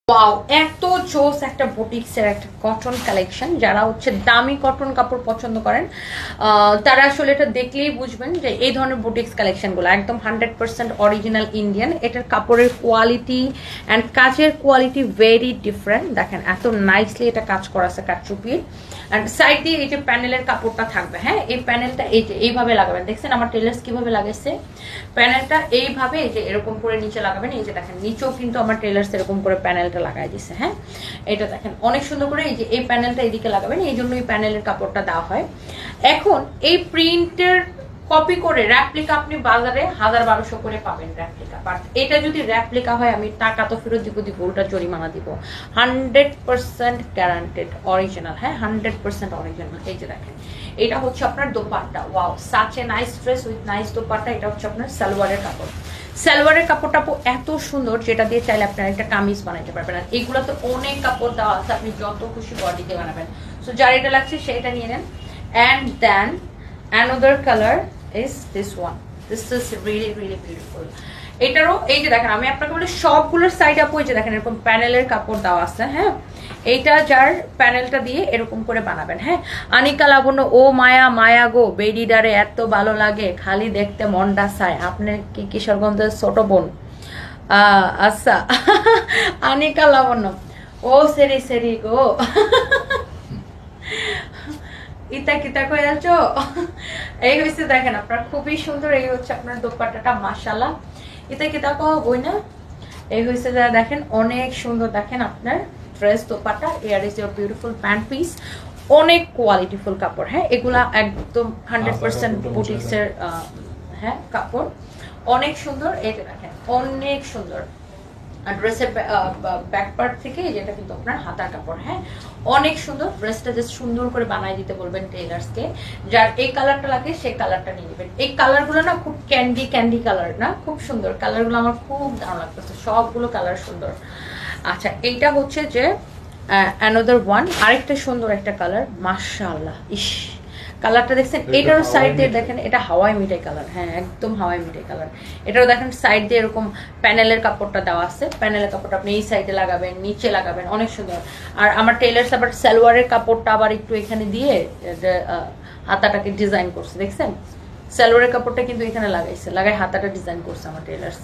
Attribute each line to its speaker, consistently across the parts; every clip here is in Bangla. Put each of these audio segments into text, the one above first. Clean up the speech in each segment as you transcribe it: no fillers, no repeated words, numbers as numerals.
Speaker 1: ওয়াও, এত জোস একটা বুটিক্সের একটা কটন কালেকশন। যারা হচ্ছে দামি কটন কাপড় পছন্দ করেন তারা আসলে এটা দেখলেই বুঝবেন যে এই ধরনের বুটিক্স কালেকশনগুলো একদম 100% অরিজিনাল ইন্ডিয়ান। এটার কাপড়ের কোয়ালিটি অ্যান্ড কাজের কোয়ালিটি ভেরি ডিফারেন্ট। দেখেন এত নাইসলি এটা কাজ করা আছে কারচুপির। অ্যান্ড সাইড দিয়ে এই যে প্যানেলের কাপড়টা থাকবে, হ্যাঁ এই প্যানেলটা এই যে এইভাবে লাগাবেন। দেখছেন আমার টেলার্স কিভাবে লাগাইছে প্যানেলটা, এইভাবে এই যে এরকম করে নিচে লাগাবেন। এই যে দেখেন নিচেও কিন্তু আমার টেলার্স এরকম করে প্যানেলটা লাগাই দিছে। হ্যাঁ এটা দেখেন অনেক সুন্দর করে এই যে এই প্যানেলটা এদিকে লাগাবেন, এই জন্য এই প্যানেলের কাপড়টা দেওয়া হয়। এখন এই প্রিন্টের কপি করে র্যাপ্লিকা আপনি বাজারে 1000-1200 করে পাবেন র্যাপ্লিকা। বাট এটা যদি র্যাপ্লিকা হয় আমি টাকা তো ফেরত দিব, উল্টা জরিমানা দিব। 100% গ্যারান্টেড অরিজিনাল। হ্যাঁ 100% অরিজিনাল। এই যে দেখেন এটা হচ্ছে আপনার dupatta. Wow, such a nice dress with nice dupatta. এটা হচ্ছে আপনার সালোয়ারের কাপড়। সালোয়ারের কাপড়টা এত সুন্দর, যেটা দিয়ে চাইলে আপনারা একটা কামিজ বানাইতে পারবেন। আর এইগুলো তো অনেক কাপড় দেওয়া আছে, আপনি যত খুশি বডিতে বানাবেন। সো যার এটা লাগছে সেটা নিয়ে নেন। And then another color is this one. This is really really beautiful. এটারও এই যে দেখেন আমি আপনাকে বলি সবগুলোর সাইড আপু এই যে দেখেন এরকম প্যানেলের কাপড় দেওয়া আছে। হ্যাঁ এইটা যার প্যানেলটা দিয়ে এরকম করে বানাবেন। হ্যাঁ আনিকা লাবণ্য, ও মায়া মায়া গো বেডিডারে এত ভালো লাগে খালি দেখতে মনটা চায়। আপনার কি কিশোরগঞ্জের ছোট বোন? আচ্ছা আনিকা লাবণ্য, ও সেরি সেরি গো ইতা কিতা কই আছো। এই হচ্ছে দেখেন আপনার খুবই সুন্দর। এই হচ্ছে আপনার দোপাট্টাটা মাশাআল্লাহ। ইতা কিতা কো বই না, এই হচ্ছে যা দেখেন অনেক সুন্দর। দেখেন আপনার dress dupatta, air is your beautiful pant piece. অনেক কোয়ালিটিফুল কাপড়। হ্যাঁ এগুলা একদম 100% বুটিক্সের হ্যাঁ কাপড়, অনেক সুন্দর। এই যে দেখেন অনেক সুন্দর। ড্রেসের ব্যাক পার্ট থেকে যেটা কিন্তু আপনার হাতার কাপড়। হ্যাঁ অনেক সুন্দর। ড্রেসটা জাস্ট সুন্দর করে বানাই দিতে বলবেন টেলার্সকে। যার এই কালারটা লাগে সেই কালারটা নিয়ে নেবেন। এই কালারগুলো না খুব ক্যান্ডি ক্যান্ডি কালার না, খুব সুন্দর কালারগুলো, আমার খুব দারুণ লাগতেছে। সবগুলো কালার সুন্দর। আচ্ছা এইটা হচ্ছে যে অ্যানাদার ওয়ান, আরেকটা সুন্দর একটা কালার মাশাআল্লাহ। ইস কালারটা দেখছেন, এটারও সাইড দিয়ে দেখেন এটা হাওয়াই মিঠাই কালার। হ্যাঁ একদম হাওয়াই মিঠাই কালার। এটাও দেখেন সাইড দিয়ে এরকম প্যানেলের কাপড়টা দেওয়া আছে। প্যানেলের কাপড়টা আপনি এই সাইডে লাগাবেন, নিচে লাগাবেন, অনেক সুন্দর। আর আমার টেলার্স আবার সালোয়ারের কাপড়টা আবার একটু এখানে দিয়ে হাতাটাকে ডিজাইন করছে। দেখছেন সালোয়ারের কাপড়টা কিন্তু এখানে লাগাইছে, লাগাই হাতাটা ডিজাইন করছে আমার টেলার্স।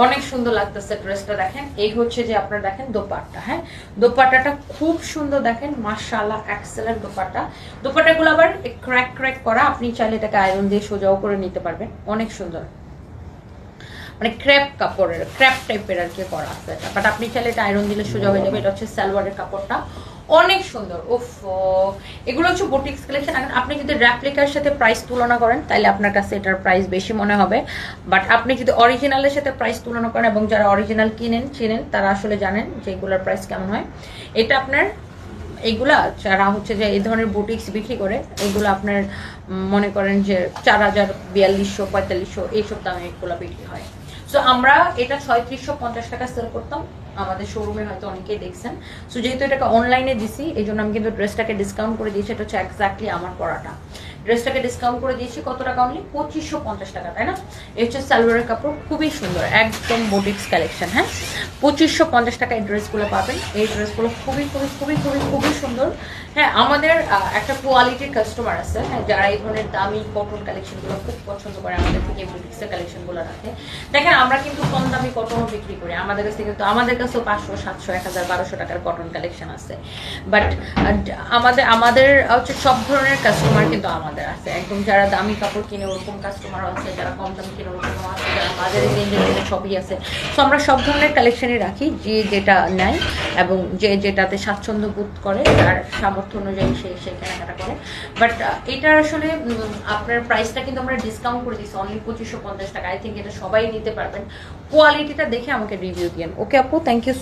Speaker 1: অনেক সুন্দর লাগতেছে ড্রেসটা। দেখেন এই হচ্ছে যে আপনার দেখেন দোপাট্টা। হ্যাঁ দোপাট্টাটা খুব সুন্দর দেখেন মাশাআল্লাহ, এক্সেলেন্ট দোপাট্টা। দোপাট্টাগুলো আবার ক্র্যাক ক্র্যাক করা, আপনি চাইলে এটাকে আয়রন দিয়ে সোজাও করে নিতে পারবেন। অনেক সুন্দর, মানে ক্র্যাপ কাপড়ের ক্র্যাপ টাইপের আর কি করা আছে এটা, বাট আপনি চাইলে এটা আয়রন দিলে সোজা হয়ে যাবে। এটা হচ্ছে সালোয়ারের কাপড়টা, অনেক সুন্দর। উফ এগুলো হচ্ছে বুটিক্স কালেকশন। এখন আপনি যদি র্যাপ্লিকার সাথে প্রাইস তুলনা করেন তাহলে আপনার কাছে এটার প্রাইস বেশি মনে হবে। বাট আপনি যদি অরিজিনালের সাথে প্রাইস তুলনা করেন, এবং যারা অরিজিনাল চিনেন তারা আসলে জানেন যে এগুলোর প্রাইস কেমন হয়। এটা আপনার এইগুলা যারা হচ্ছে যে এই ধরনের বুটিক্স বিক্রি করে এগুলো আপনার মনে করেন যে 4000, 4200, 4500 এইসব দামে এগুলো বিক্রি হয়। সো আমরা এটা 3650 টাকা সেল করতাম, আমাদের শোরুমে হয়তো অনেকেই দেখছেন। সো যেহেতু এটাকে অনলাইনে দিছি এই জন্য আমি কিন্তু ড্রেসটাকে ডিসকাউন্ট করে দিয়েছি। এটা হচ্ছে এক্স্যাক্টলি আমার পরাটা। ড্রেসটাকে ডিসকাউন্ট করে দিয়েছি কত টাকা? অনলি 2550 টাকা, তাই না? এই হচ্ছে সালোয়ারের কাপড়, খুবই সুন্দর একদম বুটিক্স কালেকশন। হ্যাঁ 2550 টাকা এই ড্রেসগুলো পাবেন। এই ড্রেসগুলো খুবই খুবই খুবই খুবই খুবই সুন্দর। হ্যাঁ আমাদের একটা কোয়ালিটির কাস্টমার আছে, হ্যাঁ যারা এই ধরনের দামি কটন কালেকশনগুলো খুব পছন্দ করে, আমাদের থেকে বুটিক্সের কালেকশনগুলো রাখে। দেখেন আমরা কিন্তু কম দামি কটনও বিক্রি করি, আমাদের কাছে কিন্তু আমাদের কাছেও 500, 700, 1000, 1200 টাকার কটন কালেকশন আছে। বাট আমাদের হচ্ছে সব ধরনের কাস্টমার কিন্তু আমাদের আছে। একদম যারা দামি কাপড় কিনে ওরকম কাস্টমারও আছে, যারা কম দামি কিনে ওরকম আছে, যারা বাজারে দিন সবই আছে। তো আমরা সব ধরনের কালেকশনই রাখি, যে যেটা নেয় এবং যে যেটাতে স্বাচ্ছন্দ্য বোধ করে তার সামর্থ্য অনুযায়ী সে কেনাকাটা করে। বাট এটার আসলে আপনার প্রাইসটা কিন্তু আমরা ডিসকাউন্ট করে দিচ্ছি অনলি 2550 টাকা। আই থিঙ্ক এটা সবাই নিতে পারবেন। কোয়ালিটিটা দেখে আমাকে রিভিউ দিয়েন। ওকে আপু, থ্যাংক ইউ।